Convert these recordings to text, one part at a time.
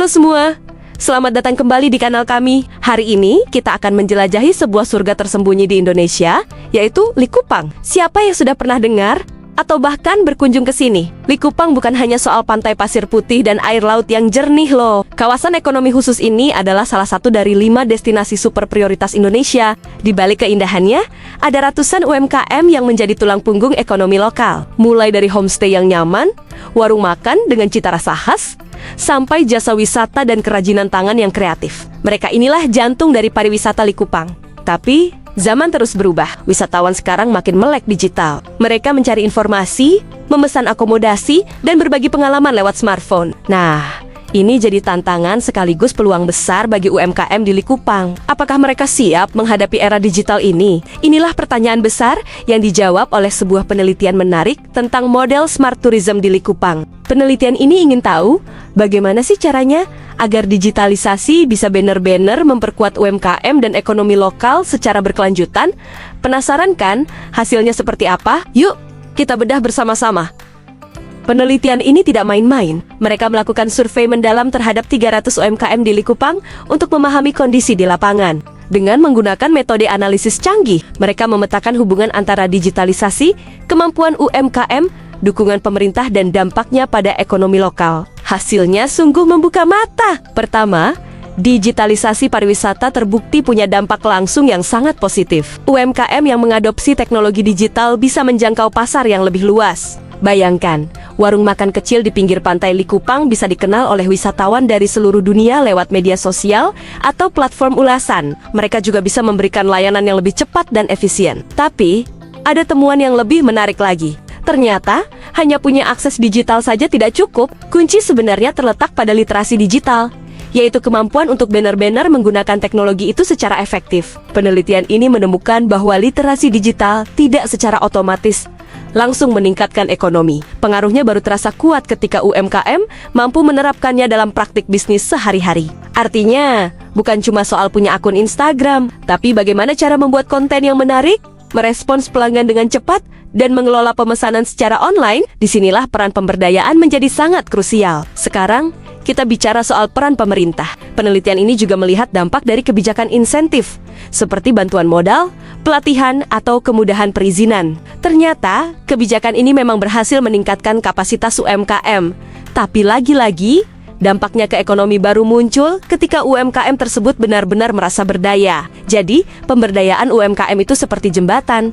Halo semua, selamat datang kembali di kanal kami. Hari ini kita akan menjelajahi sebuah surga tersembunyi di Indonesia, yaitu Likupang. Siapa yang sudah pernah dengar atau bahkan berkunjung ke sini? Likupang bukan hanya soal pantai pasir putih dan air laut yang jernih loh. Kawasan ekonomi khusus ini adalah salah satu dari 5 destinasi super prioritas Indonesia. Di balik keindahannya, ada ratusan UMKM yang menjadi tulang punggung ekonomi lokal. Mulai dari homestay yang nyaman, warung makan dengan cita rasa khas, sampai jasa wisata dan kerajinan tangan yang kreatif. Mereka inilah jantung dari pariwisata Likupang. Tapi zaman terus berubah, wisatawan sekarang makin melek digital. Mereka mencari informasi, memesan akomodasi, dan berbagi pengalaman lewat smartphone. Nah, ini jadi tantangan sekaligus peluang besar bagi UMKM di Likupang. Apakah mereka siap menghadapi era digital ini? Inilah pertanyaan besar yang dijawab oleh sebuah penelitian menarik tentang model smart tourism di Likupang. Penelitian ini ingin tahu bagaimana sih caranya agar digitalisasi bisa benar-benar memperkuat UMKM dan ekonomi lokal secara berkelanjutan. Penasaran kan hasilnya seperti apa? Yuk, kita bedah bersama-sama. Penelitian ini tidak main-main. Mereka melakukan survei mendalam terhadap 300 UMKM di Likupang untuk memahami kondisi di lapangan. Dengan menggunakan metode analisis canggih, mereka memetakan hubungan antara digitalisasi, kemampuan UMKM, dukungan pemerintah, dan dampaknya pada ekonomi lokal. Hasilnya sungguh membuka mata. Pertama, digitalisasi pariwisata terbukti punya dampak langsung yang sangat positif. UMKM yang mengadopsi teknologi digital bisa menjangkau pasar yang lebih luas. Bayangkan, warung makan kecil di pinggir pantai Likupang bisa dikenal oleh wisatawan dari seluruh dunia lewat media sosial atau platform ulasan. Mereka juga bisa memberikan layanan yang lebih cepat dan efisien. Tapi, ada temuan yang lebih menarik lagi. Ternyata, hanya punya akses digital saja tidak cukup. Kunci sebenarnya terletak pada literasi digital, yaitu kemampuan untuk benar-benar menggunakan teknologi itu secara efektif. Penelitian ini menemukan bahwa literasi digital tidak secara otomatis langsung meningkatkan ekonomi. Pengaruhnya baru terasa kuat ketika UMKM mampu menerapkannya dalam praktik bisnis sehari-hari. Artinya, bukan cuma soal punya akun Instagram, tapi bagaimana cara membuat konten yang menarik, merespons pelanggan dengan cepat, dan mengelola pemesanan secara online. Disinilah peran pemberdayaan menjadi sangat krusial. Sekarang, kita bicara soal peran pemerintah. Penelitian ini juga melihat dampak dari kebijakan insentif, seperti bantuan modal, pelatihan, atau kemudahan perizinan. Ternyata, kebijakan ini memang berhasil meningkatkan kapasitas UMKM. Tapi lagi-lagi, dampaknya ke ekonomi baru muncul ketika UMKM tersebut benar-benar merasa berdaya. Jadi, pemberdayaan UMKM itu seperti jembatan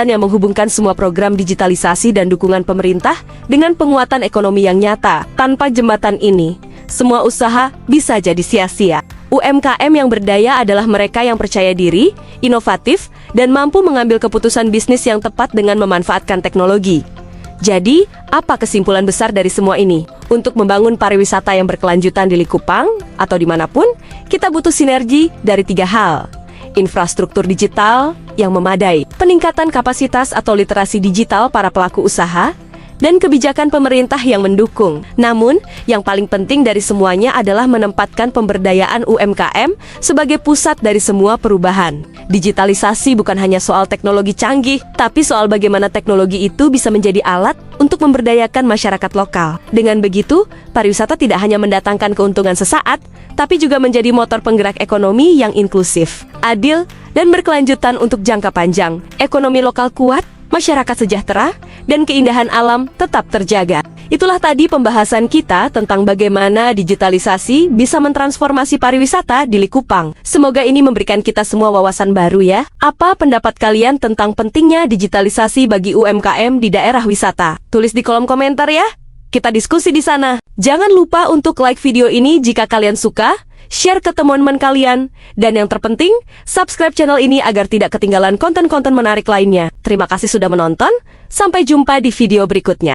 yang menghubungkan semua program digitalisasi dan dukungan pemerintah dengan penguatan ekonomi yang nyata. Tanpa jembatan ini, semua usaha bisa jadi sia-sia. UMKM yang berdaya adalah mereka yang percaya diri, inovatif, dan mampu mengambil keputusan bisnis yang tepat dengan memanfaatkan teknologi. Jadi, apa kesimpulan besar dari semua ini? Untuk membangun pariwisata yang berkelanjutan di Likupang atau dimanapun, kita butuh sinergi dari 3 hal. Infrastruktur digital yang memadai, peningkatan kapasitas atau literasi digital para pelaku usaha, dan kebijakan pemerintah yang mendukung. Namun, yang paling penting dari semuanya adalah menempatkan pemberdayaan UMKM sebagai pusat dari semua perubahan. Digitalisasi bukan hanya soal teknologi canggih, tapi soal bagaimana teknologi itu bisa menjadi alat untuk memberdayakan masyarakat lokal. Dengan begitu, pariwisata tidak hanya mendatangkan keuntungan sesaat, tapi juga menjadi motor penggerak ekonomi yang inklusif, adil, dan berkelanjutan untuk jangka panjang. Ekonomi lokal kuat, masyarakat sejahtera, dan keindahan alam tetap terjaga. Itulah tadi pembahasan kita tentang bagaimana digitalisasi bisa mentransformasi pariwisata di Likupang. Semoga ini memberikan kita semua wawasan baru ya. Apa pendapat kalian tentang pentingnya digitalisasi bagi UMKM di daerah wisata? Tulis di kolom komentar ya. Kita diskusi di sana. Jangan lupa untuk like video ini jika kalian suka, share ke teman-teman kalian, dan yang terpenting, subscribe channel ini agar tidak ketinggalan konten-konten menarik lainnya. Terima kasih sudah menonton, sampai jumpa di video berikutnya.